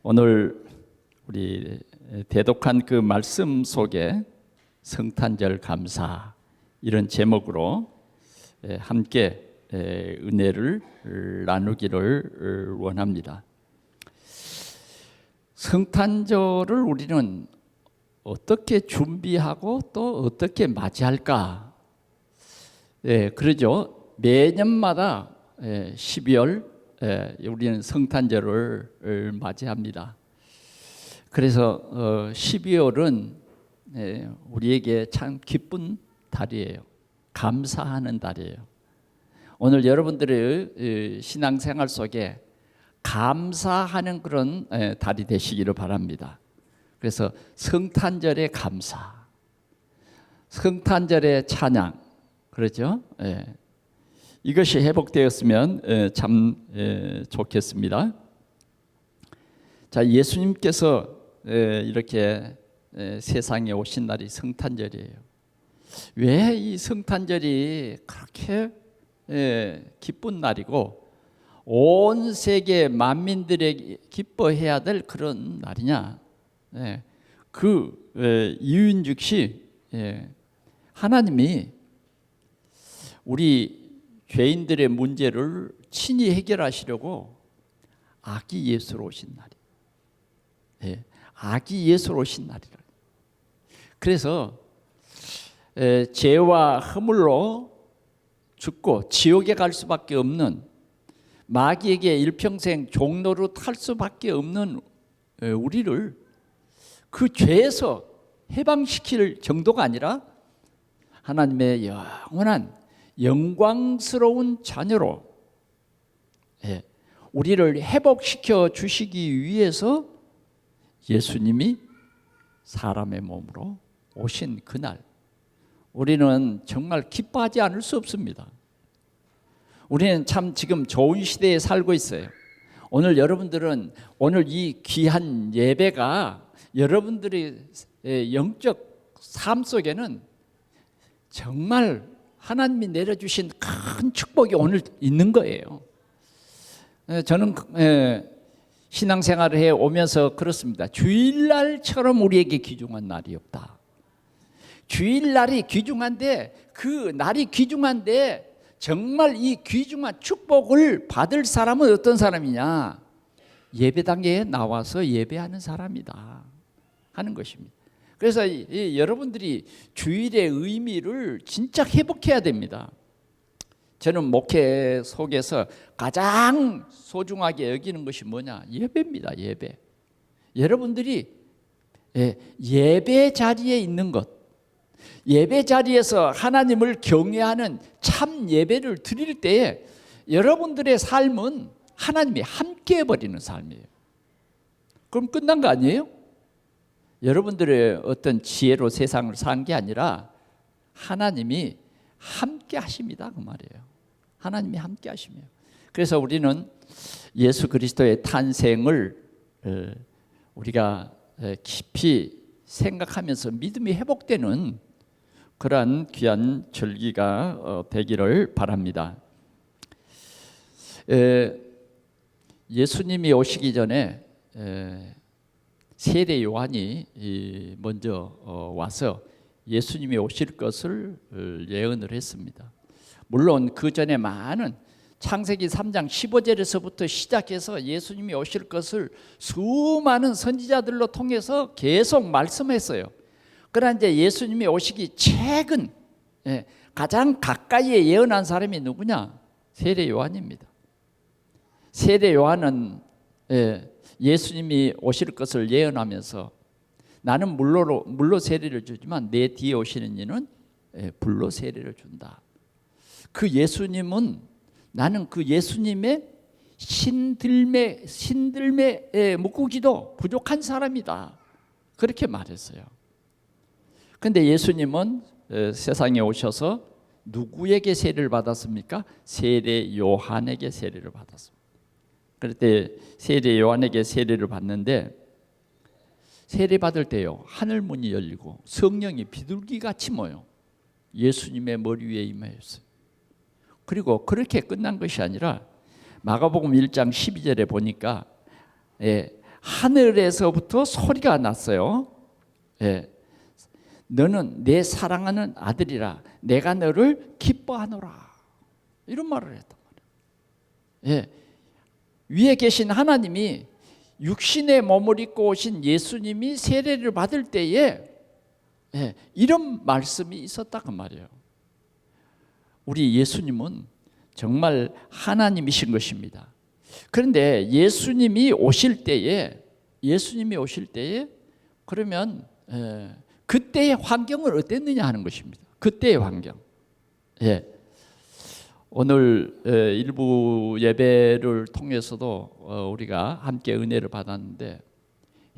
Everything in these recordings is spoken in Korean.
오늘 우리 대독한 그 말씀 속에 성탄절 감사 이런 제목으로 함께 은혜를 나누기를 원합니다. 성탄절을 우리는 어떻게 준비하고 또 어떻게 맞이할까? 그러죠. 매년마다 12월 우리는 성탄절을 맞이합니다. 그래서 12월은 우리에게 참 기쁜 달이에요. 감사하는 달이에요. 오늘 여러분들의 신앙생활 속에 감사하는 그런 달이 되시기를 바랍니다. 그래서 성탄절의 감사, 성탄절의 찬양, 그렇죠? 이것이 회복되었으면 참 좋겠습니다. 자, 예수님께서 이렇게 세상에 오신 날이 성탄절이에요. 왜 이 성탄절이 그렇게 기쁜 날이고 온 세계 만민들에게 기뻐해야 될 그런 날이냐? 그 이유인즉시 하나님이 우리 죄인들의 문제를 친히 해결하시려고 아기 예수로 오신 날이에요. 아기 예수로 오신 날이라. 그래서 죄와 허물로 죽고 지옥에 갈 수밖에 없는, 마귀에게 일평생 종로로 탈 수밖에 없는 우리를 그 죄에서 해방시킬 정도가 아니라 하나님의 영원한 영광스러운 자녀로 우리를 회복시켜 주시기 위해서 예수님이 사람의 몸으로 오신 그날, 우리는 정말 기뻐하지 않을 수 없습니다. 우리는 참 지금 좋은 시대에 살고 있어요. 오늘 여러분들은 오늘 이 귀한 예배가 여러분들의 영적 삶 속에는 정말 하나님이 내려주신 큰 축복이 오늘 있는 거예요. 저는 신앙생활을 해오면서 그렇습니다. 주일날처럼 우리에게 귀중한 날이 없다. 주일날이 귀중한데, 그 날이 귀중한데 정말 이 귀중한 축복을 받을 사람은 어떤 사람이냐? 예배당에 나와서 예배하는 사람이다 하는 것입니다. 그래서 여러분들이 주일의 의미를 진짜 회복해야 됩니다. 저는 목회 속에서 가장 소중하게 여기는 것이 뭐냐? 예배입니다. 예배. 여러분들이 예배 자리에 있는 것, 예배 자리에서 하나님을 경외하는 참 예배를 드릴 때에 여러분들의 삶은 하나님이 함께 해버리는 삶이에요. 그럼 끝난 거 아니에요? 여러분들의 어떤 지혜로 세상을 산 게 아니라 하나님이 함께 하십니다, 그 말이에요. 하나님이 함께 하시며, 그래서 우리는 예수 그리스도의 탄생을 우리가 깊이 생각하면서 믿음이 회복되는 그러한 귀한 절기가 되기를 바랍니다. 예수님이 오시기 전에 세례 요한이 먼저 와서 예수님이 오실 것을 예언을 했습니다. 물론 그 전에 많은 창세기 3장 15절에서부터 시작해서 예수님이 오실 것을 수많은 선지자들로 통해서 계속 말씀했어요. 그러나 이제 예수님이 오시기 최근 가장 가까이에 예언한 사람이 누구냐? 세례 요한입니다. 세례 요한은 예수님이 오실 것을 예언하면서 나는 물로 세례를 주지만 내 뒤에 오시는 이는 불로 세례를 준다. 그 예수님은, 나는 그 예수님의 신들매 묶기도 부족한 사람이다, 그렇게 말했어요. 그런데 예수님은 세상에 오셔서 누구에게 세례를 받았습니까? 세례 요한에게 세례를 받았습니다. 그럴 때 세례 요한에게 세례를 받는데, 세례 받을 때요, 하늘 문이 열리고 성령이 비둘기같이 모여 예수님의 머리 위에 임하였어요. 그리고 그렇게 끝난 것이 아니라 마가복음 1장 12절에 보니까 하늘에서부터 소리가 났어요. 예. 너는 내 사랑하는 아들이라 내가 너를 기뻐하노라. 이런 말을 했단 말이에요. 예. 위에 계신 하나님이 육신의 몸을 입고 오신 예수님이 세례를 받을 때에 이런 말씀이 있었다 그 말이에요. 우리 예수님은 정말 하나님이신 것입니다. 그런데 예수님이 오실 때에 그러면 그때의 환경은 어땠느냐 하는 것입니다. 그때의 환경. 오늘 일부 예배를 통해서도 우리가 함께 은혜를 받았는데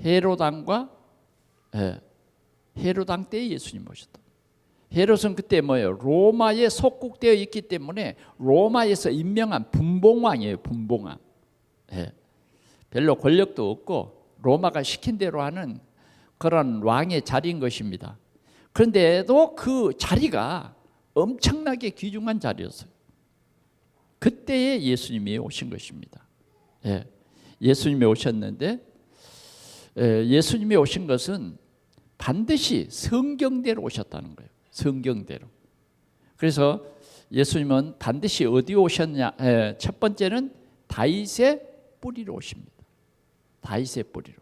헤로당 때 예수님 오셨다. 헤롯은 그때 뭐예요? 로마에 속국되어 있기 때문에 로마에서 임명한 분봉왕이에요. 분봉왕. 별로 권력도 없고 로마가 시킨 대로 하는 그런 왕의 자리인 것입니다. 그런데도 그 자리가 엄청나게 귀중한 자리였어요. 그때에 예수님이 오신 것입니다. 예수님이 오셨는데 예수님이 오신 것은 반드시 성경대로 오셨다는 거예요. 성경대로. 그래서 예수님은 반드시 어디 오셨냐? 첫 번째는 다윗의 뿌리로 오십니다. 다윗의 뿌리로.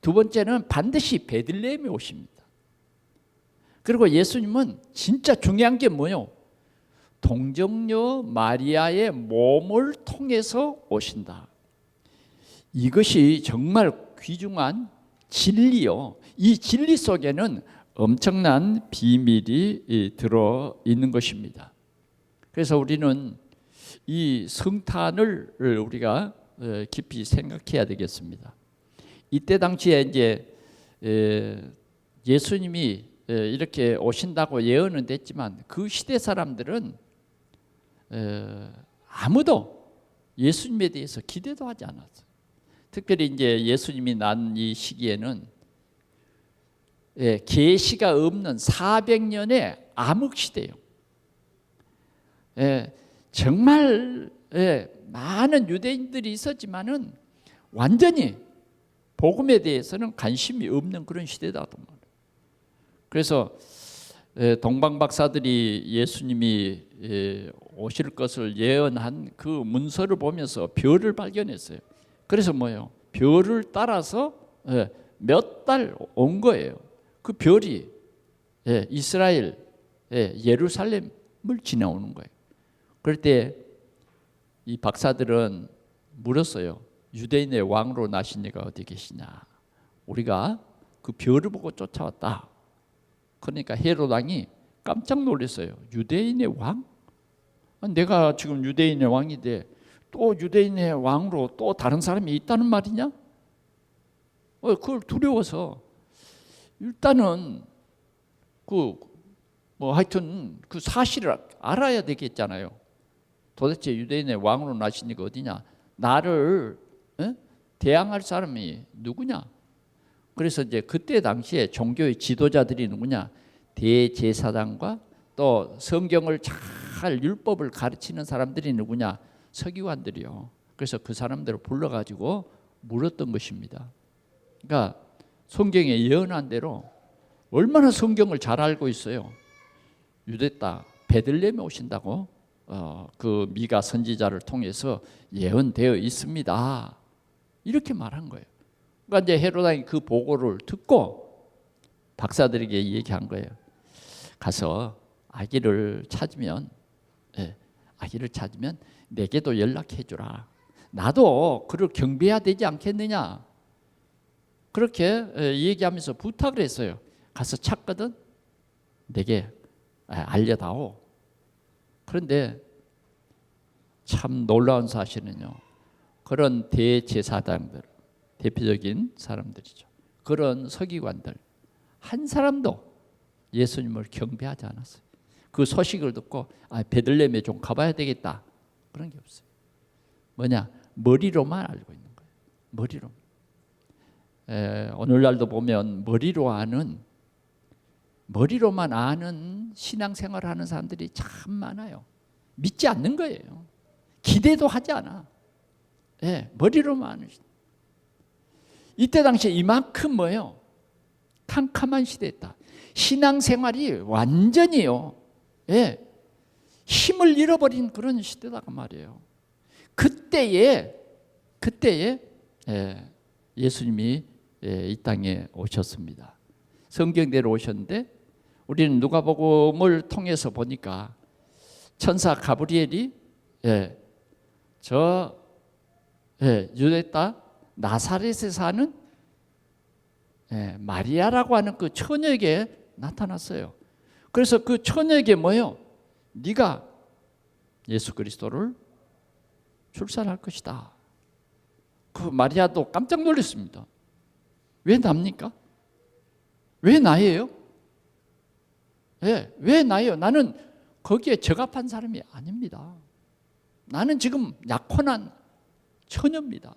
두 번째는 반드시 베들레헴에 오십니다. 그리고 예수님은 진짜 중요한 게 뭐예요? 동정녀 마리아의 몸을 통해서 오신다. 이것이 정말 귀중한 진리요. 이 진리 속에는 엄청난 비밀이 들어 있는 것입니다. 그래서 우리는 이 성탄을 우리가 깊이 생각해야 되겠습니다. 이때 당시에 이제 예수님이 이렇게 오신다고 예언은 됐지만 그 시대 사람들은 아무도 예수님에 대해서 기대도 하지 않았어요. 특별히 이제 예수님이 난 이 시기에는 계시가 없는 400년의 암흑 시대예요. 정말 많은 유대인들이 있었지만은 완전히 복음에 대해서는 관심이 없는 그런 시대다. 그래서 동방 박사들이 예수님이 오실 것을 예언한 그 문서를 보면서 별을 발견했어요. 그래서 뭐예요? 별을 따라서 몇 달 온 거예요. 그 별이 이스라엘 예루살렘을 지나오는 거예요. 그럴 때 이 박사들은 물었어요. 유대인의 왕으로 나신 이가 어디 계시냐? 우리가 그 별을 보고 쫓아왔다. 그러니까 헤롯 왕이 깜짝 놀랐어요. 유대인의 왕? 내가 지금 유대인의 왕인데 또 유대인의 왕으로 또 다른 사람이 있다는 말이냐? 그걸 두려워서 일단은 하여튼 그 사실을 알아야 되겠잖아요. 도대체 유대인의 왕으로 나시니까 어디냐? 나를 대항할 사람이 누구냐? 그래서 이제 그때 당시에 종교의 지도자들이 누구냐? 대제사장과 또 성경을 잘 율법을 가르치는 사람들이 누구냐? 서기관들이요. 그래서 그 사람들을 불러가지고 물었던 것입니다. 그러니까 성경에 예언한 대로 얼마나 성경을 잘 알고 있어요. 유대 땅 베들레헴에 오신다고 그 미가 선지자를 통해서 예언되어 있습니다. 이렇게 말한 거예요. 그러니까 이제 헤롯 왕이 그 보고를 듣고 박사들에게 얘기한 거예요. 가서 아기를 찾으면 내게도 연락해 주라. 나도 그를 경배해야 되지 않겠느냐. 그렇게 얘기하면서 부탁을 했어요. 가서 찾거든 내게 알려다오. 그런데 참 놀라운 사실은요. 그런 대제사장들, 대표적인 사람들이죠. 그런 서기관들 한 사람도 예수님을 경배하지 않았어요. 그 소식을 듣고 베들레헴에 좀 가봐야 되겠다. 그런 게 없어요. 뭐냐? 머리로만 알고 있는 거예요. 머리로. 오늘날도 보면 머리로만 아는 신앙생활을 하는 사람들이 참 많아요. 믿지 않는 거예요. 기대도 하지 않아. 머리로만 아는. 이때 당시에 이만큼 뭐예요? 캄캄한 시대였다. 신앙생활이 완전히요, 예, 힘을 잃어버린 그런 시대다고 말이에요. 그때에 예, 예수님이 이 땅에 오셨습니다. 성경대로 오셨는데 우리는 누가복음을 통해서 보니까 천사 가브리엘이 유대 땅 나사렛에 사는 마리아라고 하는 그 처녀에게 나타났어요. 그래서 그 처녀에게 뭐예요? 네가 예수 그리스도를 출산할 것이다. 그 마리아도 깜짝 놀랐습니다. 왜 납니까? 왜 나예요? 왜 나예요? 나는 거기에 적합한 사람이 아닙니다. 나는 지금 약혼한 처녀입니다.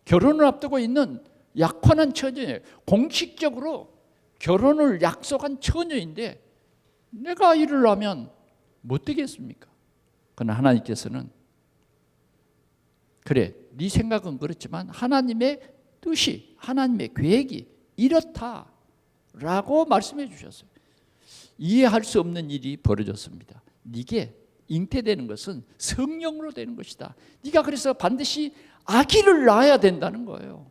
결혼을 앞두고 있는 약혼한 처녀예요. 공식적으로 결혼을 약속한 처녀인데 내가 일을 하면 못 되겠습니까? 그러나 하나님께서는 그래, 네 생각은 그렇지만 하나님의 뜻이, 하나님의 계획이 이렇다라고 말씀해 주셨어요. 이해할 수 없는 일이 벌어졌습니다. 네게 잉태되는 것은 성령으로 되는 것이다. 네가 그래서 반드시 아기를 낳아야 된다는 거예요.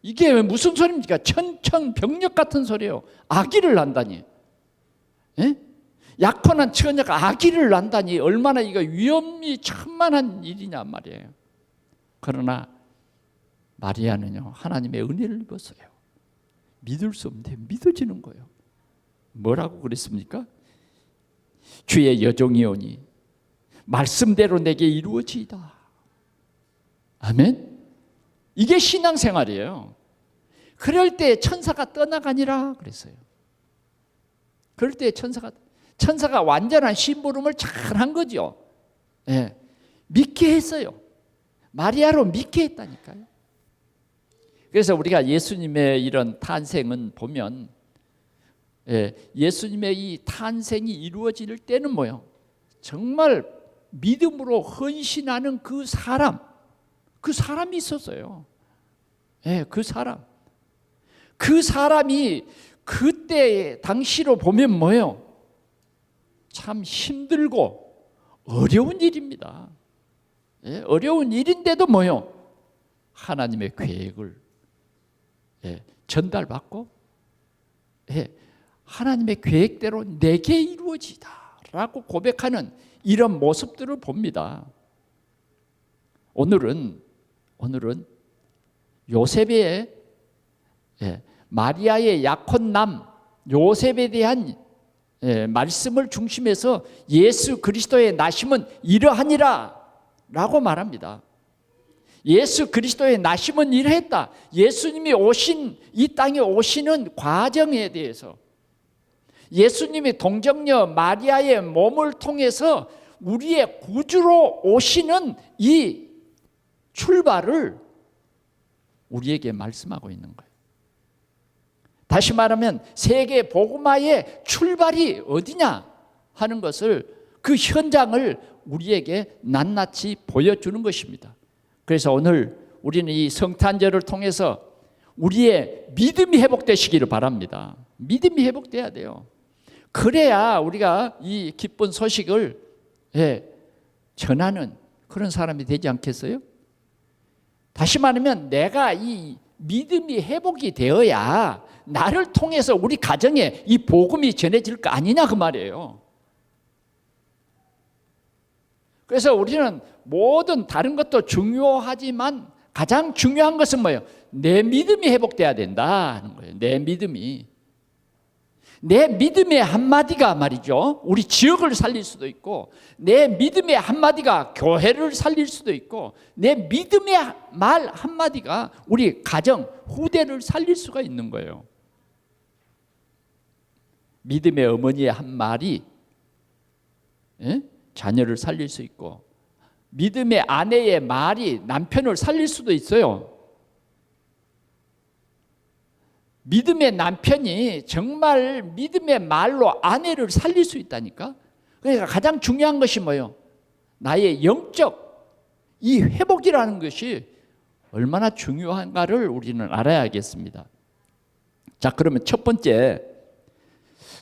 이게 무슨 소리입니까? 천천병력 같은 소리예요. 아기를 낳다니. 약혼한 처녀가 아기를 낳다니 얼마나 이거 위험이 천만한 일이냐 말이에요. 그러나 마리아는요, 하나님의 은혜를 입었어요. 믿을 수 없는데 믿어지는 거예요. 뭐라고 그랬습니까? 주의 여종이오니 말씀대로 내게 이루어지이다. 아멘. 이게 신앙생활이에요. 그럴 때 천사가 떠나가니라 그랬어요. 그럴 때 천사가 완전한 심부름을 잘한 거죠. 믿게 했어요. 마리아로 믿게 했다니까요. 그래서 우리가 예수님의 이런 탄생은 보면 예수님의 이 탄생이 이루어질 때는 뭐요? 정말 믿음으로 헌신하는 그 사람이 있었어요. 그 사람이 그때 당시로 보면 뭐예요? 참 힘들고 어려운 일입니다. 어려운 일인데도 뭐예요? 하나님의 계획을 전달받고 하나님의 계획대로 내게 이루어지다 라고 고백하는 이런 모습들을 봅니다. 오늘은 요셉의 마리아의 약혼남 요셉에 대한 말씀을 중심해서 예수 그리스도의 나심은 이러하니라 라고 말합니다. 예수 그리스도의 나심은 이러했다. 예수님이 이 땅에 오시는 과정에 대해서, 예수님이 동정녀 마리아의 몸을 통해서 우리의 구주로 오시는 이 출발을 우리에게 말씀하고 있는 거예요. 다시 말하면 세계 복음화의 출발이 어디냐 하는 것을, 그 현장을 우리에게 낱낱이 보여주는 것입니다. 그래서 오늘 우리는 이 성탄절을 통해서 우리의 믿음이 회복되시기를 바랍니다. 믿음이 회복돼야 돼요. 그래야 우리가 이 기쁜 소식을 전하는 그런 사람이 되지 않겠어요? 다시 말하면 내가 이 믿음이 회복이 되어야 나를 통해서 우리 가정에 이 복음이 전해질 거 아니냐 그 말이에요. 그래서 우리는 모든 다른 것도 중요하지만 가장 중요한 것은 뭐예요? 내 믿음이 회복돼야 된다 하는 거예요. 내 믿음의 한마디가 말이죠, 우리 지역을 살릴 수도 있고, 내 믿음의 한마디가 교회를 살릴 수도 있고, 내 믿음의 말 한마디가 우리 가정, 후대를 살릴 수가 있는 거예요. 믿음의 어머니의 한 말이 자녀를 살릴 수 있고, 믿음의 아내의 말이 남편을 살릴 수도 있어요. 믿음의 남편이 정말 믿음의 말로 아내를 살릴 수 있다니까. 그러니까 가장 중요한 것이 뭐예요? 나의 영적 이 회복이라는 것이 얼마나 중요한가를 우리는 알아야겠습니다. 자, 그러면 첫 번째,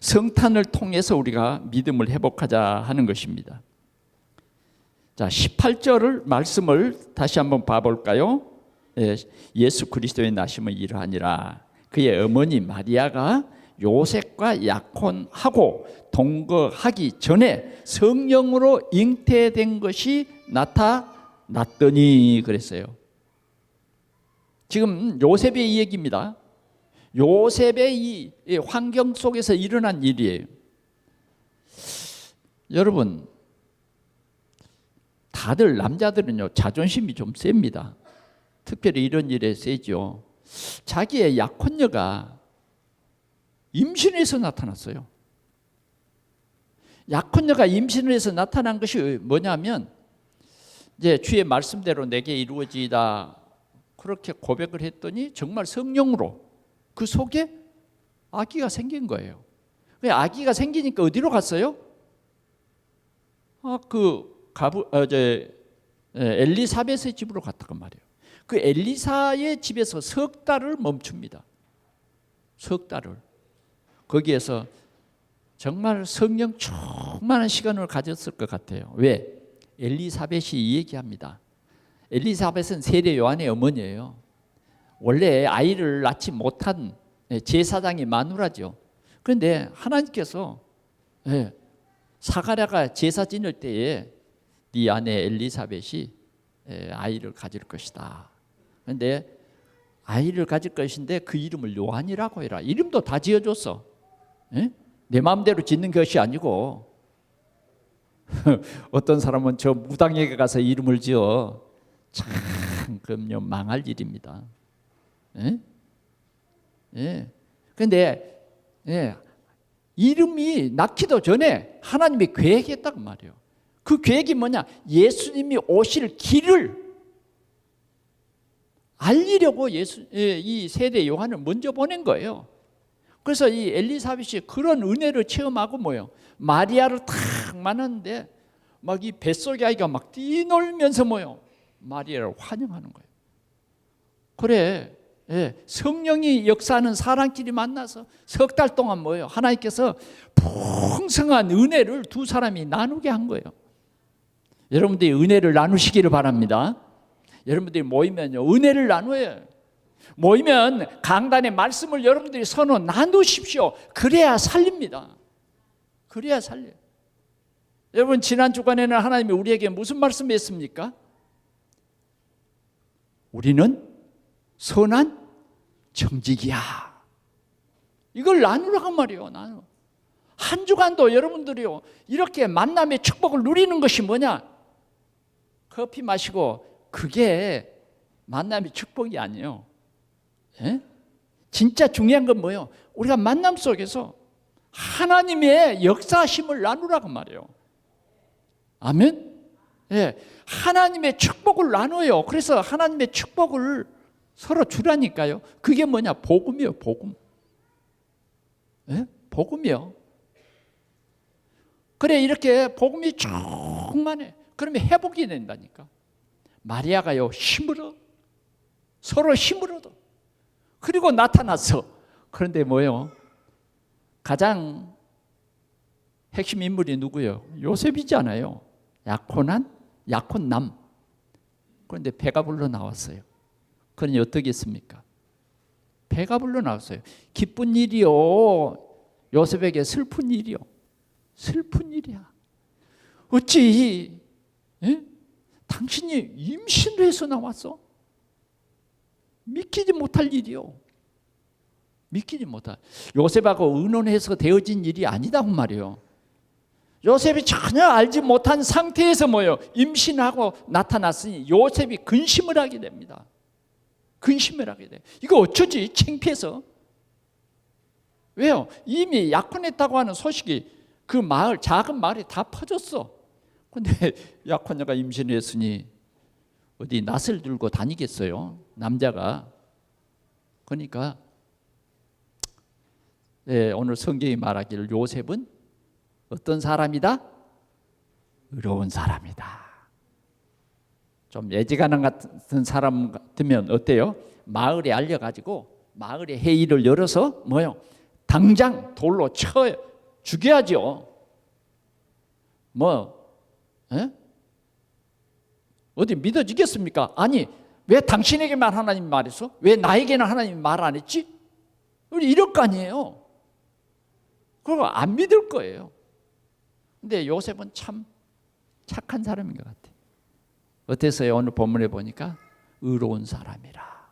성탄을 통해서 우리가 믿음을 회복하자 하는 것입니다. 자, 18절 말씀을 다시 한번 봐볼까요? 예수 그리스도의 나심은 이러하니라. 그의 어머니 마리아가 요셉과 약혼하고 동거하기 전에 성령으로 잉태된 것이 나타났더니 그랬어요. 지금 요셉의 이 얘기입니다. 요셉의 이 환경 속에서 일어난 일이에요. 여러분, 다들 남자들은요 자존심이 좀 셉니다. 특별히 이런 일에 세죠. 자기의 약혼녀가 임신해서 나타났어요. 약혼녀가 임신해서 나타난 것이 뭐냐면, 이제 주의 말씀대로 내게 이루어지다 그렇게 고백을 했더니 정말 성령으로 그 속에 아기가 생긴 거예요. 아기가 생기니까 어디로 갔어요? 엘리사벳의 집으로 갔다고 말이에요. 그 엘리사의 집에서 석 달을 멈춥니다. 석 달을. 거기에서 정말 성령 충만한 시간을 가졌을 것 같아요. 왜? 엘리사벳이 이 얘기합니다. 엘리사벳은 세례 요한의 어머니예요. 원래 아이를 낳지 못한 제사장이 마누라죠. 그런데 하나님께서 사가랴가 제사 지낼 때에 네 아내 엘리사벳이 아이를 가질 것이다. 그런데 아이를 가질 것인데 그 이름을 요한이라고 해라. 이름도 다 지어줬어. 내 마음대로 짓는 것이 아니고 어떤 사람은 저 무당에게 가서 이름을 지어. 참 그럼요 망할 일입니다. 그런데 이름이 낳기도 전에 하나님이 계획했다고 말이에요. 그 계획이 뭐냐? 예수님이 오실 길을 알리려고 이 세례 요한을 먼저 보낸 거예요. 그래서 이 엘리사벳이 그런 은혜를 체험하고 뭐예요? 마리아를 탁 만났는데 막 이 뱃속의 아이가 막 뛰놀면서 뭐예요? 마리아를 환영하는 거예요. 그래, 성령이 역사하는 사람끼리 만나서 석 달 동안 뭐예요? 하나님께서 풍성한 은혜를 두 사람이 나누게 한 거예요. 여러분들이 은혜를 나누시기를 바랍니다. 여러분들이 모이면요 은혜를 나누어요. 모이면 강단의 말씀을 여러분들이 서로 나누십시오. 그래야 살립니다. 그래야 살려요. 여러분, 지난 주간에는 하나님이 우리에게 무슨 말씀했습니까? 우리는 선한 정직이야. 이걸 나누라고 말이에요. 나누. 한 주간도 여러분들이요 이렇게 만남의 축복을 누리는 것이 뭐냐? 커피 마시고 그게 만남의 축복이 아니에요. 진짜 중요한 건 뭐예요? 우리가 만남 속에서 하나님의 역사심을 나누라고 말이에요. 아멘? 하나님의 축복을 나눠요. 그래서 하나님의 축복을 서로 주라니까요. 그게 뭐냐? 복음이에요. 복음. 복음이요. 그래, 이렇게 복음이 충만해. 그러면 회복이 된다니까. 마리아가요 힘을 서로 힘을 얻어. 그리고 나타났어. 그런데 뭐예요? 가장 핵심 인물이 누구예요? 요셉이잖아요. 약혼남. 그런데 배가 불러 나왔어요. 그러니 어떻겠습니까? 배가 불러 나왔어요. 기쁜 일이요, 요셉에게 슬픈 일이요. 슬픈 일이야. 어찌 당신이 임신을 해서 나왔어? 믿기지 못할 일이요. 믿기지 못할. 요셉하고 의논해서 되어진 일이 아니다고 말이에요. 요셉이 전혀 알지 못한 상태에서 뭐예요? 임신하고 나타났으니 요셉이 근심을 하게 됩니다. 근심을 하게 돼. 이거 어쩌지? 창피해서. 왜요? 이미 약혼했다고 하는 소식이 그 마을, 작은 마을에 다 퍼졌어. 근데 약혼녀가 임신했으니 어디 낫을 들고 다니겠어요? 남자가. 그러니까 오늘 성경이 말하기를 요셉은 어떤 사람이다? 의로운 사람이다. 좀 애지간한 같은 사람 같으면 어때요? 마을에 알려가지고 마을에 회의를 열어서 뭐요? 당장 돌로 쳐 죽여야죠. 에? 어디 믿어지겠습니까? 아니, 왜 당신에게만 하나님 말했어? 왜 나에게는 하나님 말 안 했지? 우리 이럴 거 아니에요. 그리고 안 믿을 거예요. 근데 요셉은 참 착한 사람인 것 같아요. 어땠어요? 오늘 본문에 보니까 의로운 사람이라.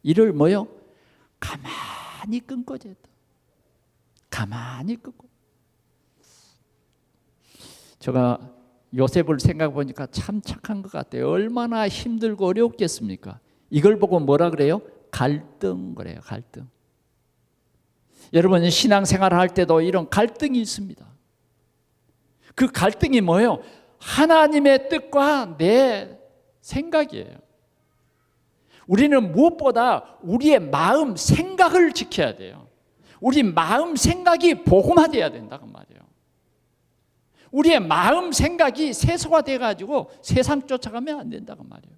이를 뭐요? 가만히 끊고 jes다. 가만히 끊고. 제가 요셉을 생각해 보니까 참 착한 것 같아요. 얼마나 힘들고 어렵겠습니까? 이걸 보고 뭐라 그래요? 갈등 그래요. 갈등. 여러분 신앙생활 할 때도 이런 갈등이 있습니다. 그 갈등이 뭐예요? 하나님의 뜻과 내 생각이에요. 우리는 무엇보다 우리의 마음 생각을 지켜야 돼요. 우리 마음 생각이 복음화돼야 된다고 말이에요. 우리의 마음 생각이 세속화돼 가지고 세상 쫓아가면 안 된다고 말이에요.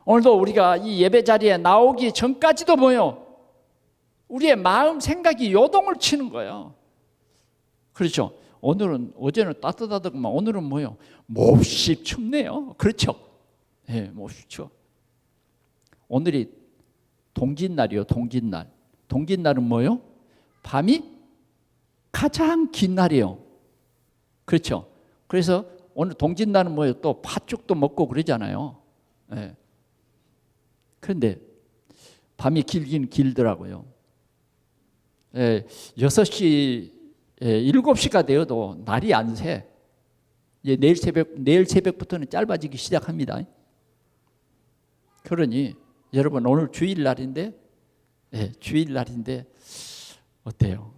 오늘도 우리가 이 예배 자리에 나오기 전까지도 뭐예요? 우리의 마음 생각이 요동을 치는 거예요. 그렇죠? 오늘은 어제는 따뜻하더구만 오늘은 뭐예요? 몹시 춥네요. 그렇죠? 네, 몹시 추워. 오늘이 동짓날이요. 동짓날. 동짓날은 뭐예요? 밤이 가장 긴 날이에요. 그렇죠? 그래서 오늘 동짓날은 뭐예요? 또 팥죽도 먹고 그러잖아요. 네. 그런데 밤이 길긴 길더라고요. 6시, 7시가 되어도 날이 안 새. 이제 내일 새벽부터는 짧아지기 시작합니다. 그러니 여러분 오늘 주일날인데, 주일날인데 어때요?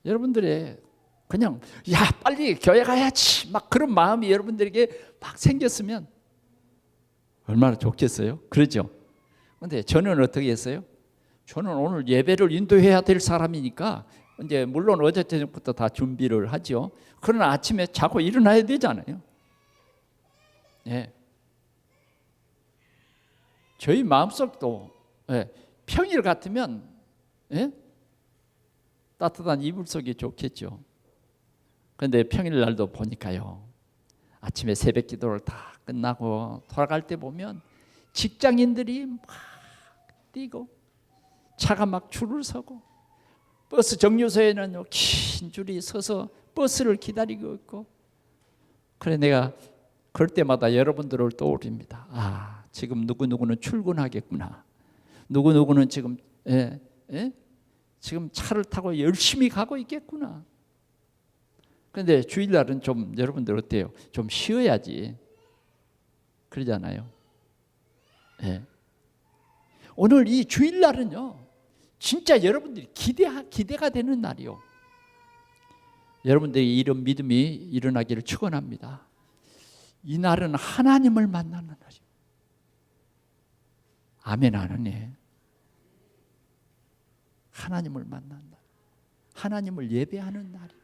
여러분들의 그냥 야 빨리 교회 가야지 막 그런 마음이 여러분들에게 막 생겼으면 얼마나 좋겠어요? 그러죠? 근데 저는 어떻게 했어요? 저는 오늘 예배를 인도해야 될 사람이니까 이제 물론 어제 저녁부터 다 준비를 하죠. 그러나 아침에 자고 일어나야 되잖아요. 예. 저희 마음속도 평일 같으면 따뜻한 이불 속이 좋겠죠. 그런데 평일 날도 보니까요. 아침에 새벽 기도를 다 끝나고 돌아갈 때 보면 직장인들이 막 뛰고 차가 막 줄을 서고 버스 정류소에는 긴 줄이 서서 버스를 기다리고 있고 그래 내가 그럴 때마다 여러분들을 떠올립니다. 아 지금 누구누구는 출근하겠구나. 누구누구는 지금 지금 차를 타고 열심히 가고 있겠구나. 그런데 주일날은 좀 여러분들 어때요? 좀 쉬어야지. 그러잖아요. 오늘 이 주일날은요. 진짜 여러분들이 기대가 되는 날이요. 여러분들이 이런 믿음이 일어나기를 축원합니다. 이 날은 하나님을 만나는 날이요. 아멘 하나님. 하나님을 만난 날. 하나님을 예배하는 날이요.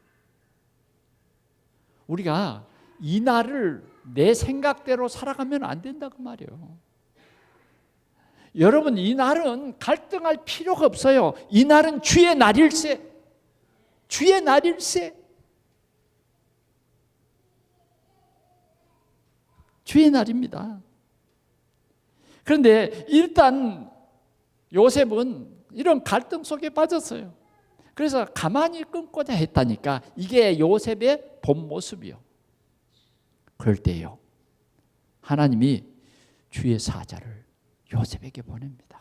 우리가 이 날을 내 생각대로 살아가면 안 된다고 말이에요. 여러분 이 날은 갈등할 필요가 없어요. 이 날은 주의 날일세. 주의 날일세. 주의 날입니다. 그런데 일단 요셉은 이런 갈등 속에 빠졌어요. 그래서 가만히 끊고자 했다니까 이게 요셉의 본 모습이요. 그럴 때요. 하나님이 주의 사자를 요셉에게 보냅니다.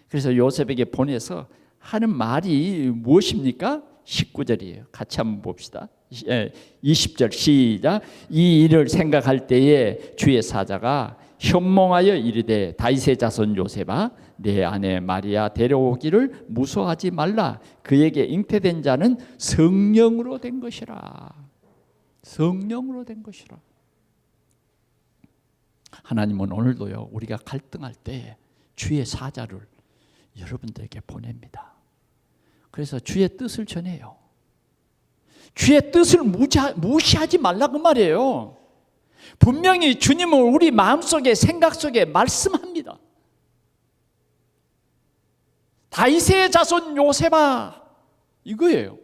그래서 요셉에게 보내서 하는 말이 무엇입니까? 19절이에요. 같이 한번 봅시다. 20절 시작. 이 일을 생각할 때에 주의 사자가 현몽하여 이르되 다윗의 자손 요셉아 내 아내 마리아 데려오기를 무서워하지 말라. 그에게 잉태된 자는 성령으로 된 것이라. 성령으로 된 것이라. 하나님은 오늘도요 우리가 갈등할 때 주의 사자를 여러분들에게 보냅니다. 그래서 주의 뜻을 전해요. 주의 뜻을 무시하지 말라고 말이에요. 분명히 주님은 우리 마음속에 생각 속에 말씀합니다. 다윗의 자손 요셉아, 이거예요.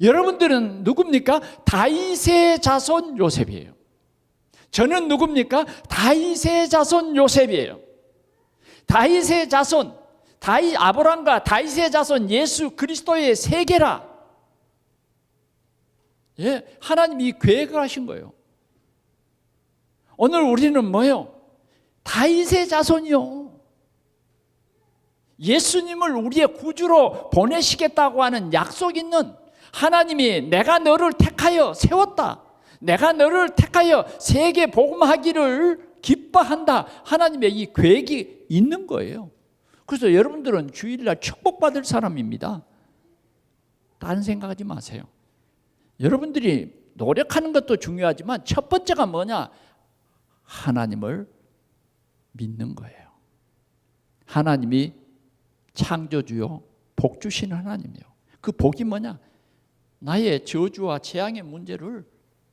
여러분들은 누굽니까? 다윗의 자손 요셉이에요. 저는 누굽니까? 다윗의 자손 요셉이에요. 다윗의 자손, 아브라함과 다윗의 자손 예수 그리스도의 세계라. 예, 하나님이 계획을 하신 거예요. 오늘 우리는 뭐예요? 다윗의 자손이요. 예수님을 우리의 구주로 보내시겠다고 하는 약속 있는 하나님이 내가 너를 택하여 세웠다. 내가 너를 택하여 세계 복음하기를 기뻐한다. 하나님의 이 계획이 있는 거예요. 그래서 여러분들은 주일날 축복받을 사람입니다. 다른 생각하지 마세요. 여러분들이 노력하는 것도 중요하지만 첫 번째가 뭐냐? 하나님을 믿는 거예요. 하나님이 창조주요 복 주시는 하나님이에요. 그 복이 뭐냐? 나의 저주와 재앙의 문제를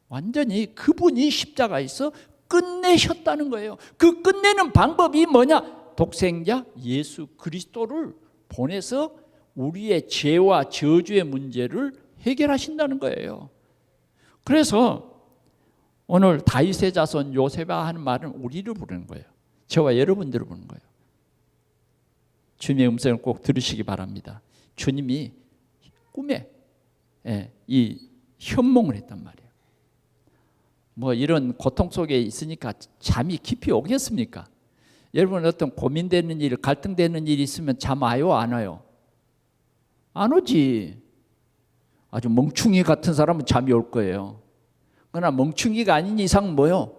완전히 그분이 십자가에서 끝내셨다는 거예요. 그 끝내는 방법이 뭐냐? 독생자 예수 그리스도를 보내서 우리의 죄와 저주의 문제를 해결하신다는 거예요. 그래서 오늘 다윗의 자손 요셉아 하는 말은 우리를 부르는 거예요. 저와 여러분들을 부르는 거예요. 주님의 음성을 꼭 들으시기 바랍니다. 주님이 꿈에 이 현몽을 했단 말이에요. 뭐 이런 고통 속에 있으니까 잠이 깊이 오겠습니까? 여러분 어떤 고민되는 일, 갈등되는 일이 있으면 잠 와요, 안 와요? 안 오지. 아주 멍충이 같은 사람은 잠이 올 거예요. 그러나 멍충이가 아닌 이상 뭐요?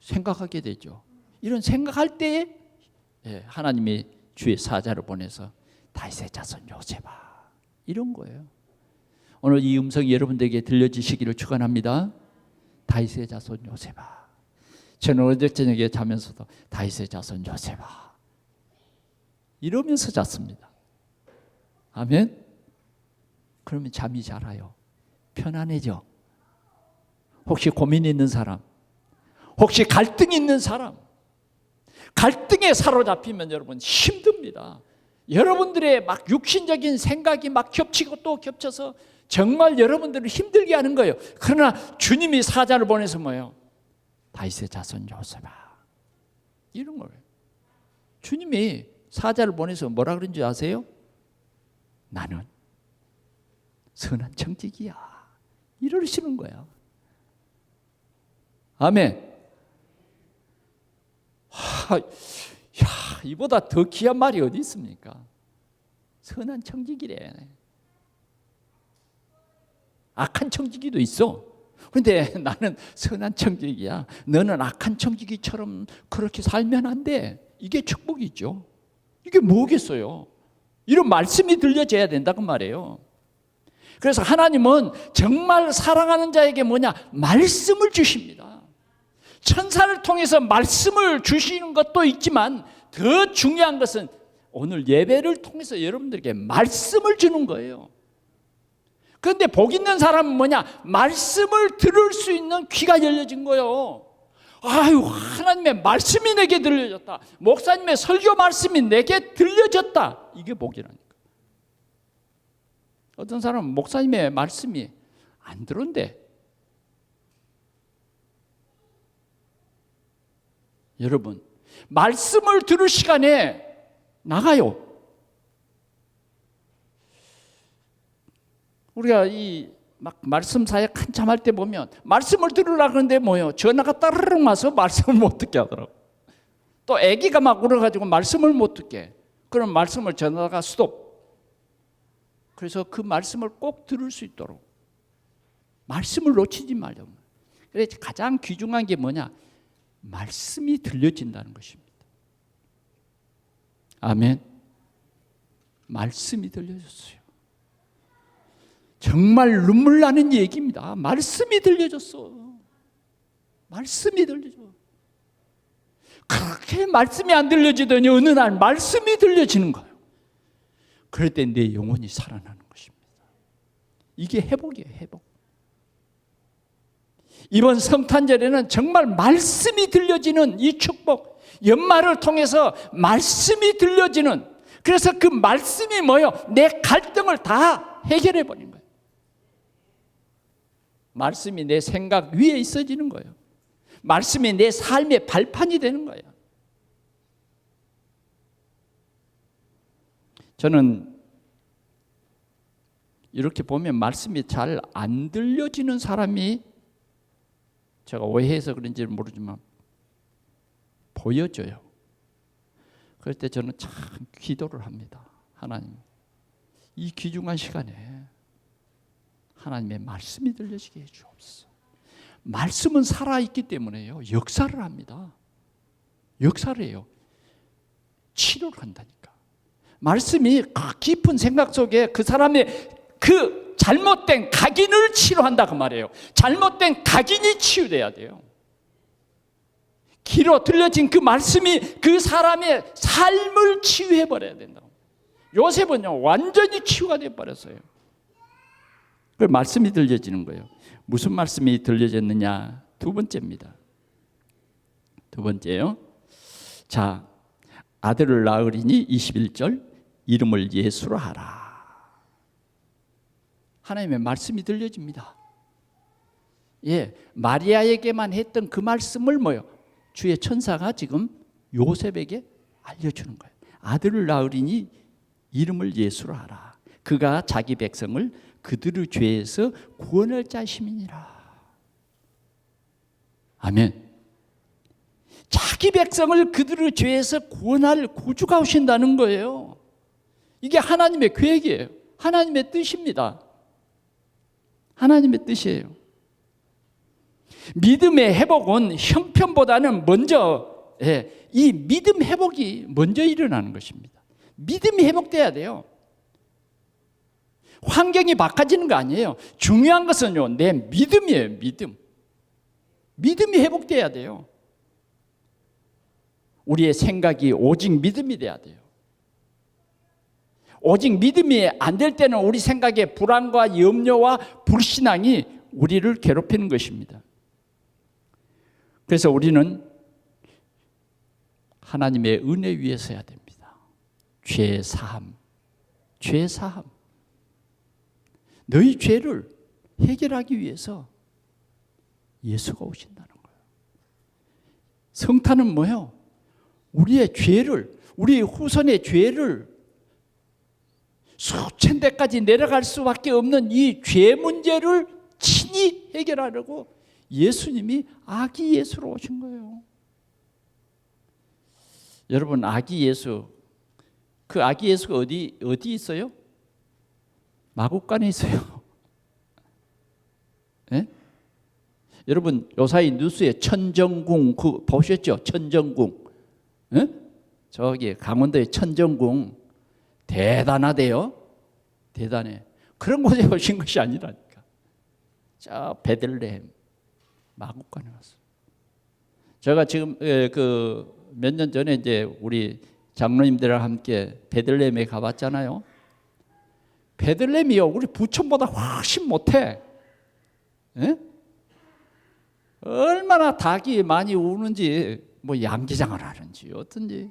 생각하게 되죠. 이런 생각할 때에 하나님이 주의 사자를 보내서 다윗의 자손 요셉아 이런 거예요. 오늘 이 음성이 여러분들에게 들려지시기를 축원합니다. 다윗의 자손 요셉아. 저는 어제 저녁에 자면서도 다윗의 자손 요셉아 이러면서 잤습니다. 아멘. 그러면 잠이 잘 와요. 편안해져. 혹시 고민 있는 사람, 혹시 갈등 있는 사람, 갈등에 사로잡히면 여러분 힘듭니다. 여러분들의 막 육신적인 생각이 막 겹치고 또 겹쳐서 정말 여러분들을 힘들게 하는 거예요. 그러나 주님이 사자를 보내서 뭐예요? 다윗의 자손 요셉아 이런 거예요. 주님이 사자를 보내서 뭐라 그런지 아세요? 나는 선한 청지기야 이러시는 거야. 아멘. 이보다 더 귀한 말이 어디 있습니까? 선한 청지기래. 악한 청지기도 있어. 그런데 나는 선한 청지기야. 너는 악한 청지기처럼 그렇게 살면 안 돼. 이게 축복이죠. 이게 뭐겠어요? 이런 말씀이 들려져야 된다고 말이에요. 그래서 하나님은 정말 사랑하는 자에게 뭐냐? 말씀을 주십니다. 천사를 통해서 말씀을 주시는 것도 있지만 더 중요한 것은 오늘 예배를 통해서 여러분들에게 말씀을 주는 거예요. 그런데 복 있는 사람은 뭐냐? 말씀을 들을 수 있는 귀가 열려진 거예요. 아유, 하나님의 말씀이 내게 들려졌다. 목사님의 설교 말씀이 내게 들려졌다. 이게 복이라니까. 어떤 사람은 목사님의 말씀이 안 들어온대. 여러분, 말씀을 들을 시간에 나가요. 우리가 이 막 말씀 사역 한참 할 때 보면 말씀을 들으려고 하는데 뭐예요? 전화가 따르릉 와서 말씀을 못 듣게 하더라고. 또 아기가 막 울어가지고 말씀을 못 듣게. 그럼 말씀을 전화가 스톱. 그래서 그 말씀을 꼭 들을 수 있도록 말씀을 놓치지 말라고. 그래서 가장 귀중한 게 뭐냐? 말씀이 들려진다는 것입니다. 아멘. 말씀이 들려졌어요. 정말 눈물 나는 얘기입니다. 말씀이 들려졌어. 말씀이 들려져. 그렇게 말씀이 안 들려지더니 어느 날 말씀이 들려지는 거예요. 그럴 때 내 영혼이 살아나는 것입니다. 이게 회복이에요. 회복. 이번 성탄절에는 정말 말씀이 들려지는 이 축복, 연말을 통해서 말씀이 들려지는, 그래서 그 말씀이 뭐예요? 내 갈등을 다 해결해 버린 거예요. 말씀이 내 생각 위에 있어지는 거예요. 말씀이 내 삶의 발판이 되는 거예요. 저는 이렇게 보면 말씀이 잘 안 들려지는 사람이, 제가 오해해서 그런지 모르지만 보여져요. 그럴 때 저는 참 기도를 합니다. 하나님, 이 귀중한 시간에 하나님의 말씀이 들려지게 해주옵소서. 말씀은 살아있기 때문에요, 역사를 합니다. 역사를 해요. 치료를 한다니까. 말씀이 깊은 생각 속에 그 사람의 그 잘못된 각인을 치료한다 그 말이에요. 잘못된 각인이 치유돼야 돼요. 귀로 들려진 그 말씀이 그 사람의 삶을 치유해 버려야 된다고. 요셉은요 완전히 치유가 돼 버렸어요. 그 말씀이 들려지는 거예요. 무슨 말씀이 들려졌느냐? 두 번째입니다. 두 번째요. 자, 아들을 낳으리니 21절 이름을 예수로 하라. 하나님의 말씀이 들려집니다. 예, 마리아에게만 했던 그 말씀을 뭐요? 주의 천사가 지금 요셉에게 알려주는 거예요. 아들을 낳으리니 이름을 예수로 하라. 그가 자기 백성을 그들의 죄에서 구원할 자심이니라. 아멘. 자기 백성을 그들의 죄에서 구원할 구주가 오신다는 거예요. 이게 하나님의 계획이에요. 하나님의 뜻입니다. 하나님의 뜻이에요. 믿음의 회복은 형편보다는 먼저, 이 믿음 회복이 먼저 일어나는 것입니다. 믿음이 회복돼야 돼요. 환경이 바꿔지는 거 아니에요. 중요한 것은요, 내 믿음이에요. 믿음이 회복돼야 돼요. 우리의 생각이 오직 믿음이 돼야 돼요. 오직 믿음이 안 될 때는 우리 생각에 불안과 염려와 불신앙이 우리를 괴롭히는 것입니다. 그래서 우리는 하나님의 은혜 위에 서야 됩니다. 죄 사함. 너희 죄를 해결하기 위해서 예수가 오신다는 거예요. 성탄은 뭐예요? 우리의 죄를, 우리 후손의 죄를 수천 대까지 내려갈 수밖에 없는 이 죄 문제를 친히 해결하려고 예수님이 아기 예수로 오신 거예요. 여러분, 아기 예수, 그 아기 예수가 어디 있어요? 마구간에 있어요. 네? 여러분, 요사이 뉴스에 천정궁 그 보셨죠? 천정궁. 네? 저기 강원도의 천정궁 대단하대요. 대단해. 그런 곳에 오신 것이 아니라니까. 저 베들레헴 마구간에 왔어요. 제가 지금 몇 년 전에 이제 우리 장로님들과 함께 베들레헴에 가봤잖아요. 베들레헴이요, 우리 부천보다 훨씬 못해. 예? 얼마나 닭이 많이 우는지, 뭐 양기장을 하는지 어떤지.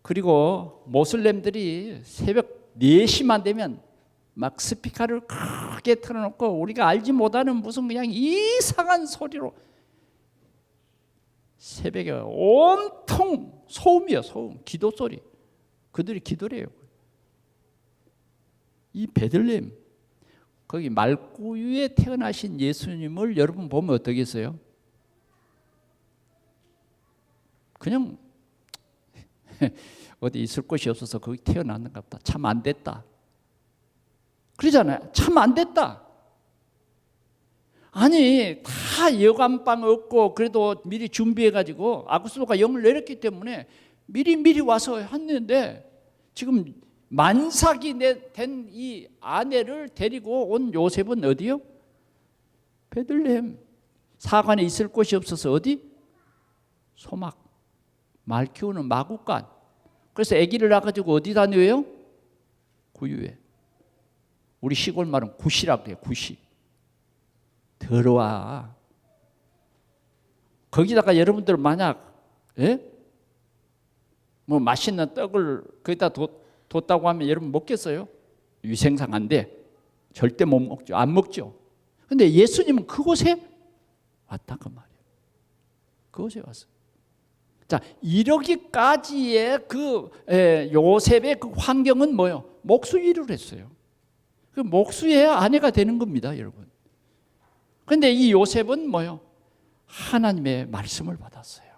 그리고 모슬렘들이 새벽 4시만 되면 막 스피커를 크게 틀어놓고 우리가 알지 못하는 무슨 그냥 이상한 소리로 새벽에 온통 소음이에요. 소음, 기도 소리. 그들이 기도를 해요. 이 베들레헴, 거기 말구유에 태어나신 예수님을 여러분 보면 어떠겠어요? 그냥 어디 있을 곳이 없어서 거기 태어났는가 보다. 참 안 됐다. 그러잖아요. 참 안 됐다. 아니, 다 여관방 없고 그래도 미리 준비해가지고 아구스도가 영을 내렸기 때문에 미리 와서 했는데, 지금 만삭이 된 이 아내를 데리고 온 요셉은 어디요? 베들레헴. 사관에 있을 곳이 없어서 어디? 소막. 말 키우는 마구간. 그래서 아기를 낳아가지고 어디 다녀요? 구유에. 우리 시골 말은 구시라고 해요. 구시. 들어와. 거기다가 여러분들 만약 뭐 맛있는 떡을 거기다 뒀다고 하면 여러분 먹겠어요? 위생상한데 절대 못 먹죠. 안 먹죠. 근데 예수님은 그곳에 왔다 그 말이에요. 그곳에 왔어. 자, 이러기까지의 그 요셉의 그 환경은 뭐요? 목수일을 했어요. 그 목수의 아내가 되는 겁니다, 여러분. 그런데 이 요셉은 뭐요? 하나님의 말씀을 받았어요.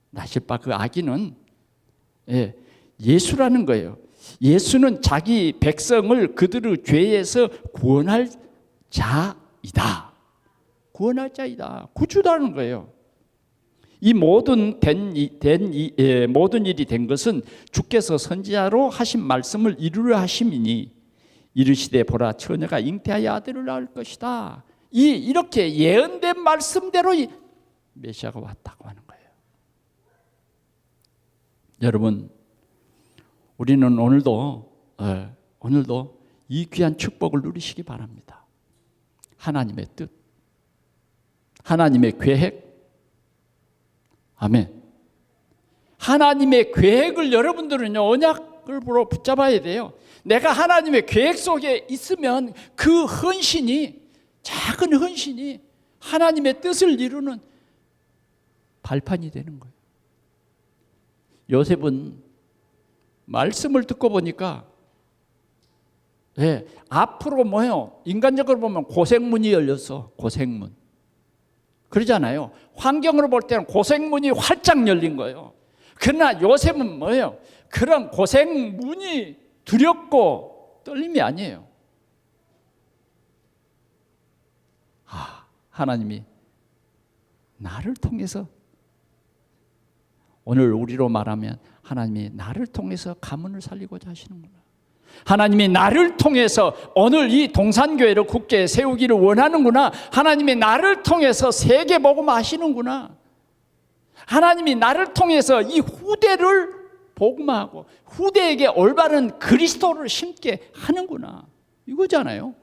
나실바 그 아기는 예수라는 거예요. 예수는 자기 백성을 그들의 죄에서 구원할 자이다. 구원할 자이다. 구주라는 거예요. 이 모든 모든 일이 된 것은 주께서 선지자로 하신 말씀을 이루려 하심이니 이르시되 보라 처녀가 잉태하여 아들을 낳을 것이다. 이렇게 예언된 말씀대로 메시아가 왔다고 하는 거예요. 여러분, 우리는 오늘도 이 귀한 축복을 누리시기 바랍니다. 하나님의 뜻, 하나님의 계획, 아멘. 하나님의 계획을 여러분들은요, 언약을 붙잡아야 돼요. 내가 하나님의 계획 속에 있으면 그 헌신이, 작은 헌신이 하나님의 뜻을 이루는 발판이 되는 거예요. 요셉은 말씀을 듣고 보니까 앞으로 뭐예요? 인간적으로 보면 고생문이 열렸어. 고생문. 그러잖아요. 환경으로 볼 때는 고생문이 활짝 열린 거예요. 그러나 요셉은 뭐예요? 그런 고생문이 두렵고 떨림이 아니에요. 하나님이 나를 통해서, 오늘 우리로 말하면 하나님이 나를 통해서 가문을 살리고자 하시는구나. 하나님이 나를 통해서 오늘 이 동산교회를 굳게 세우기를 원하는구나. 하나님이 나를 통해서 세계 복음하시는구나. 하나님이 나를 통해서 이 후대를 복음하고 후대에게 올바른 그리스도를 심게 하는구나. 이거잖아요.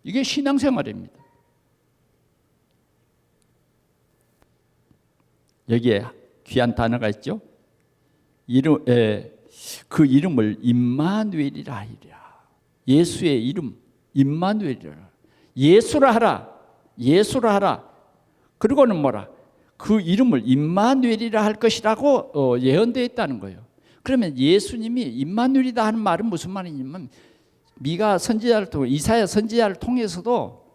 이게 신앙생활입니다. 여기에 귀한 단어가 있죠. 그 이름을 임마누엘이라 하리라. 예수의 이름 임마누엘이라. 예수라 하라. 예수라 하라. 그리고는 뭐라? 그 이름을 임마누엘이라 할 것이라고 예언되어 있다는 거예요. 그러면 예수님이 임마누엘이다 하는 말은 무슨 말이냐면, 미가 선지자를 통해, 이사야 선지자를 통해서도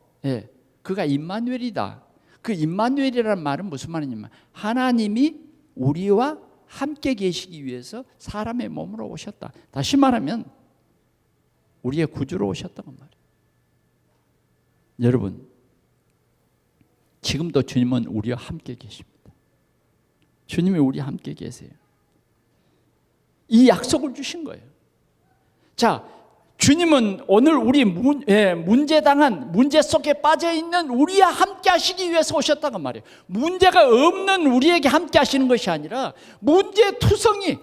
그가 임마누엘이다. 그 임마누엘이라는 말은 무슨 말이냐면, 하나님이 우리와 함께 계시기 위해서 사람의 몸으로 오셨다. 다시 말하면 우리의 구주로 오셨다는 말이에요. 여러분, 지금도 주님은 우리와 함께 계십니다. 주님이 우리와 함께 계세요. 이 약속을 주신 거예요. 자, 주님은 오늘 우리 문제당한, 문제 속에 빠져있는 우리와 함께 하시기 위해서 오셨다고 말이에요. 문제가 없는 우리에게 함께 하시는 것이 아니라 문제투성이,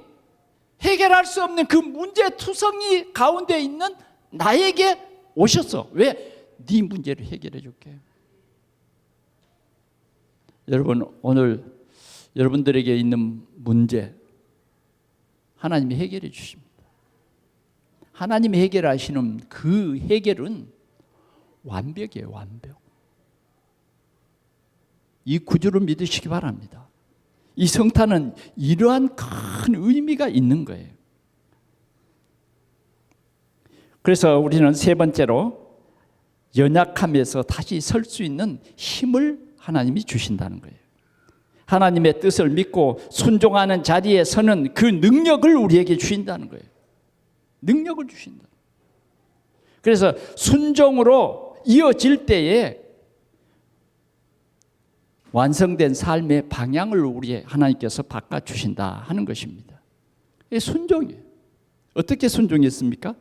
해결할 수 없는 그 문제투성이 가운데 있는 나에게 오셨어. 왜? 네 문제를 해결해 줄게. 여러분, 오늘 여러분들에게 있는 문제 하나님이 해결해 주십니다. 하나님이 해결하시는 그 해결은 완벽이에요. 완벽. 이 구주를 믿으시기 바랍니다. 이 성탄은 이러한 큰 의미가 있는 거예요. 그래서 우리는 세 번째로 연약함에서 다시 설 수 있는 힘을 하나님이 주신다는 거예요. 하나님의 뜻을 믿고 순종하는 자리에 서는 그 능력을 우리에게 주신다는 거예요. 능력을 주신다. 그래서 순종으로 이어질 때에 완성된 삶의 방향을 우리 하나님께서 바꿔주신다 하는 것입니다. 이게 순종이에요. 어떻게 순종했습니까?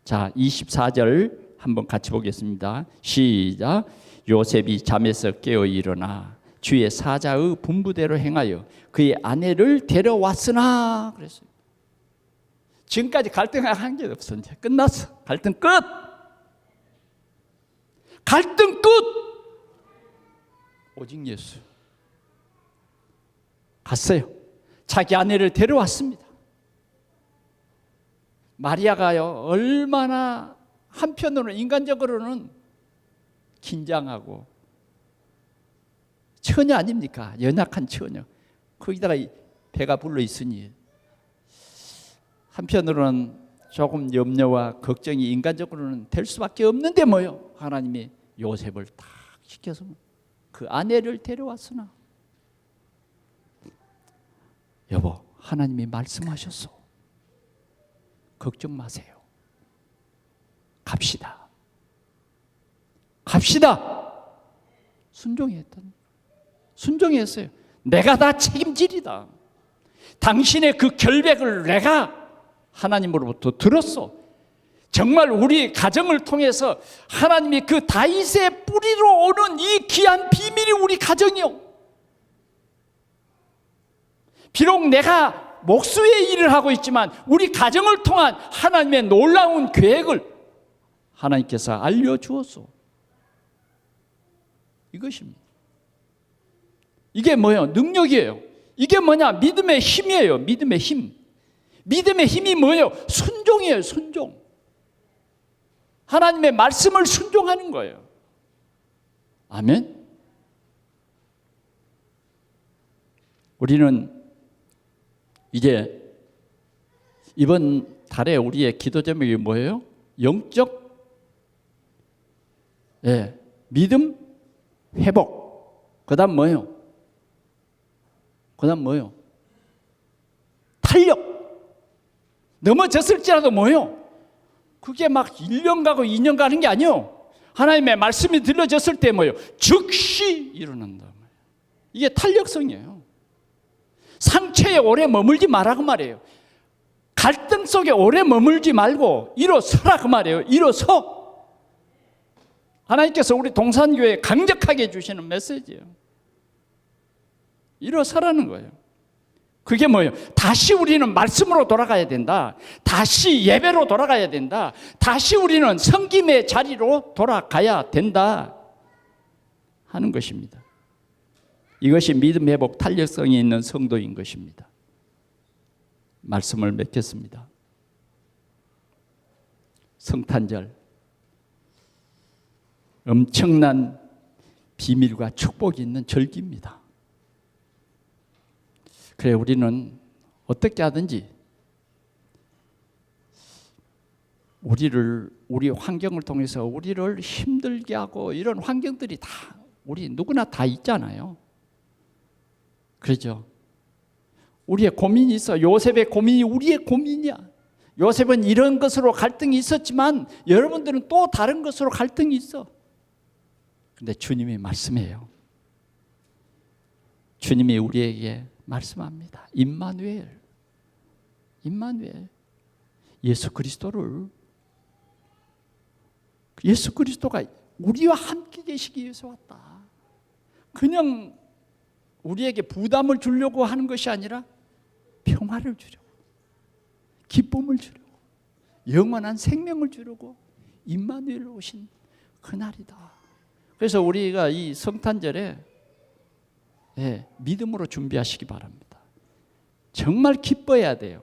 자, 24절 한번 같이 보겠습니다. 시작. 요셉이 잠에서 깨어 일어나 주의 사자의 분부대로 행하여 그의 아내를 데려왔으나 그랬어요. 지금까지 갈등한 게 없어. 이제 끝났어. 갈등 끝. 갈등 끝. 오직 예수. 갔어요. 자기 아내를 데려왔습니다. 마리아가요, 얼마나 한편으로는 인간적으로는 긴장하고 처녀 아닙니까? 연약한 처녀. 거기다가 배가 불러 있으니 한편으로는 조금 염려와 걱정이 인간적으로는 될 수밖에 없는데 뭐요? 하나님이 요셉을 딱 시켜서 그 아내를 데려왔으나 여보, 하나님이 말씀하셨어. 걱정 마세요. 갑시다. 갑시다. 순종했어요. 내가 다 책임지리다. 당신의 그 결백을 내가 하나님으로부터 들었어. 정말 우리 가정을 통해서 하나님이 그 다윗의 뿌리로 오는 이 귀한 비밀이 우리 가정이요. 비록 내가 목수의 일을 하고 있지만 우리 가정을 통한 하나님의 놀라운 계획을 하나님께서 알려주었소. 이것입니다. 이게 뭐예요? 능력이에요. 이게 뭐냐? 믿음의 힘이에요. 믿음의 힘. 믿음의 힘이 뭐예요? 순종이에요. 순종. 하나님의 말씀을 순종하는 거예요. 아멘. 우리는 이제 이번 달에 우리의 기도 제목이 뭐예요? 영적 믿음 회복. 그다음 뭐예요? 탄력. 넘어졌을지라도 뭐예요? 그게 막 1년 가고 2년 가는 게 아니에요. 하나님의 말씀이 들려졌을 때 뭐예요? 즉시 일어난다. 이게 탄력성이에요. 상처에 오래 머물지 마라 그 말이에요. 갈등 속에 오래 머물지 말고 일어서라 그 말이에요. 일어서. 하나님께서 우리 동산교회에 강력하게 주시는 메시지예요. 일어서라는 거예요. 그게 뭐예요? 다시 우리는 말씀으로 돌아가야 된다. 다시 예배로 돌아가야 된다. 다시 우리는 섬김의 자리로 돌아가야 된다 하는 것입니다. 이것이 믿음 회복 탄력성이 있는 성도인 것입니다. 말씀을 맺겠습니다. 성탄절, 엄청난 비밀과 축복이 있는 절기입니다. 그래, 우리는 어떻게 하든지 우리 환경을 통해서 우리를 힘들게 하고 이런 환경들이 다 우리 누구나 다 있잖아요. 그렇죠? 우리의 고민이 있어. 요셉의 고민이 우리의 고민이야. 요셉은 이런 것으로 갈등이 있었지만 여러분들은 또 다른 것으로 갈등이 있어. 근데 주님이 말씀해요. 주님이 우리에게 말씀합니다. 임마누엘. 예수 그리스도가 우리와 함께 계시기 위해서 왔다. 그냥 우리에게 부담을 주려고 하는 것이 아니라 평화를 주려고, 기쁨을 주려고, 영원한 생명을 주려고 임마누엘로 오신 그날이다. 그래서 우리가 이 성탄절에 믿음으로 준비하시기 바랍니다. 정말 기뻐해야 돼요.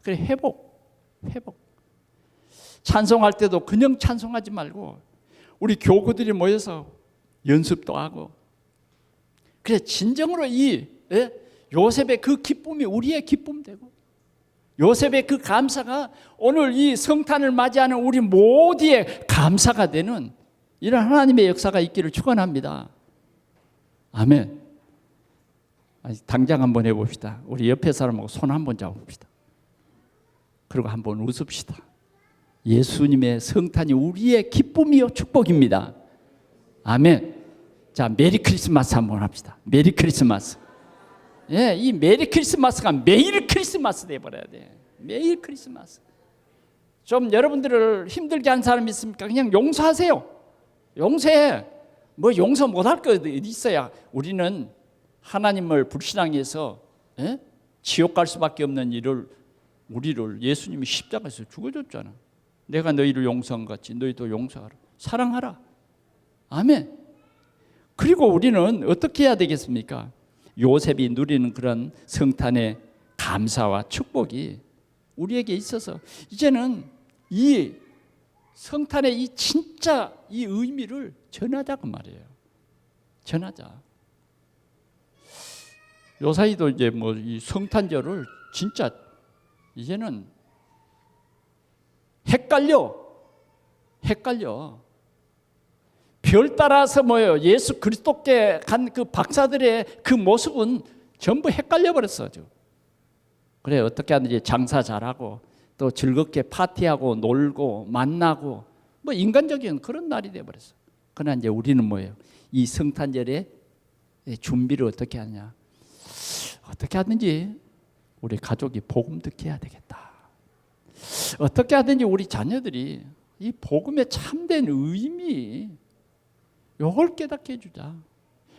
그래, 회복. 찬송할 때도 그냥 찬송하지 말고 우리 교구들이 모여서 연습도 하고, 그래 진정으로 이 요셉의 그 기쁨이 우리의 기쁨 되고, 요셉의 그 감사가 오늘 이 성탄을 맞이하는 우리 모두의 감사가 되는 이런 하나님의 역사가 있기를 축원합니다. 아멘. 당장 한번 해봅시다. 우리 옆에 사람하고 손 한번 잡읍시다. 그리고 한번 웃읍시다. 예수님의 성탄이 우리의 기쁨이요 축복입니다. 아멘. 자, 메리 크리스마스 한번 합시다. 메리 크리스마스. 이 메리 크리스마스가 매일 크리스마스 돼버려야 돼. 매일 크리스마스. 좀 여러분들을 힘들게 한 사람 있습니까? 그냥 용서하세요. 용서해. 뭐 용서 못할 거 어디 있어야. 우리는 하나님을 불신앙해서 지옥 갈 수밖에 없는 우리를 예수님이 십자가에서 죽어줬잖아. 내가 너희를 용서한 것 같이 너희도 용서하라. 사랑하라. 아멘. 그리고 우리는 어떻게 해야 되겠습니까? 요셉이 누리는 그런 성탄의 감사와 축복이 우리에게 있어서 이제는 이 성탄의 이 진짜 이 의미를 전하자고 말이에요. 전하자. 요사이도 이제 뭐 이 성탄절을 진짜 이제는 헷갈려. 별 따라서 뭐예요? 예수 그리스도께 간 그 박사들의 그 모습은 전부 헷갈려 버렸어요. 그래, 어떻게 하든지 장사 잘하고 또 즐겁게 파티하고 놀고 만나고 뭐 인간적인 그런 날이 돼 버렸어. 그러나 이제 우리는 뭐예요? 이 성탄절에 준비를 어떻게 하냐? 어떻게 하든지 우리 가족이 복음 듣게 해야 되겠다. 어떻게 하든지 우리 자녀들이 이 복음의 참된 의미 이걸 깨닫게 해주자.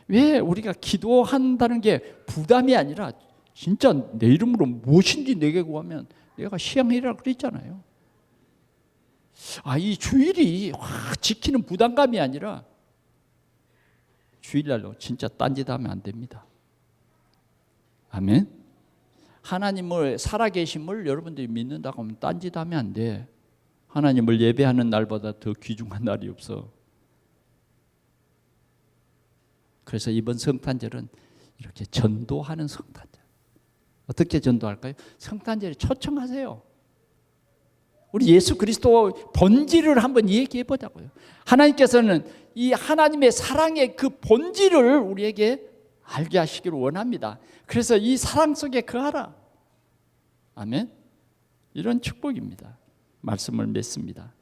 왜 우리가 기도한다는 게 부담이 아니라 진짜 내 이름으로 무엇인지 내게 구하면 내가 시행하리라 그랬잖아요. 이 주일이 지키는 부담감이 아니라 주일날로 진짜 딴짓하면 안 됩니다. 아멘. 하나님을 살아계심을 여러분들이 믿는다고 하면 딴짓하면 안 돼. 하나님을 예배하는 날보다 더 귀중한 날이 없어. 그래서 이번 성탄절은 이렇게 전도하는 성탄절. 어떻게 전도할까요? 성탄절에 초청하세요. 우리 예수 그리스도 본질을 한번 얘기해 보자고요. 하나님께서는 이 하나님의 사랑의 그 본질을 우리에게 알게 하시기를 원합니다. 그래서 이 사랑 속에 거하라. 아멘. 이런 축복입니다. 말씀을 맺습니다.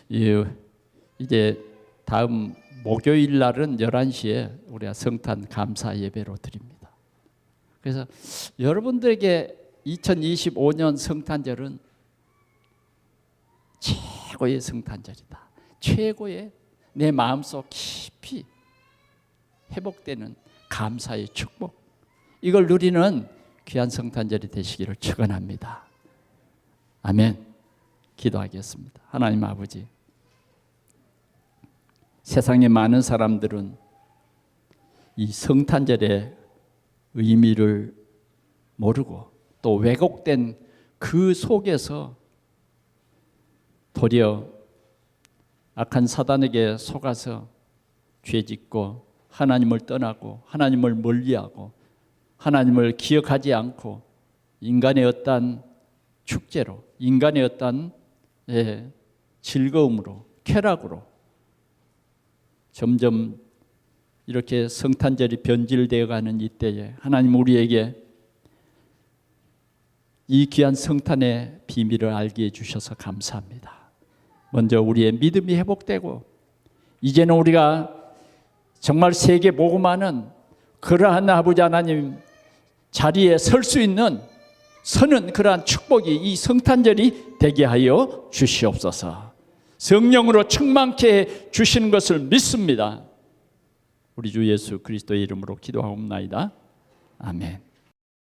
이제 다음 목요일 날은 11시에 우리가 성탄 감사 예배로 드립니다. 그래서 여러분들에게 2025년 성탄절은 최고의 성탄절이다. 최고의 내 마음속 깊이 회복되는 감사의 축복, 이걸 누리는 귀한 성탄절이 되시기를 축원합니다. 아멘. 기도하겠습니다. 하나님 아버지, 세상의 많은 사람들은 이 성탄절의 의미를 모르고 또 왜곡된 그 속에서 도리어 악한 사단에게 속아서 죄짓고 하나님을 떠나고 하나님을 멀리하고 하나님을 기억하지 않고 인간의 어떤 축제로, 인간의 어떤 즐거움으로, 쾌락으로 점점 이렇게 성탄절이 변질되어 가는 이때에 하나님 우리에게 이 귀한 성탄의 비밀을 알게 해주셔서 감사합니다. 먼저 우리의 믿음이 회복되고 이제는 우리가 정말 세계 복음하는 그러한 아버지 하나님 자리에 설 수 있는 서는 그러한 축복이 이 성탄절이 되게 하여 주시옵소서. 성령으로 충만케 해 주시는 것을 믿습니다. 우리 주 예수 그리스도의 이름으로 기도하옵나이다. 아멘.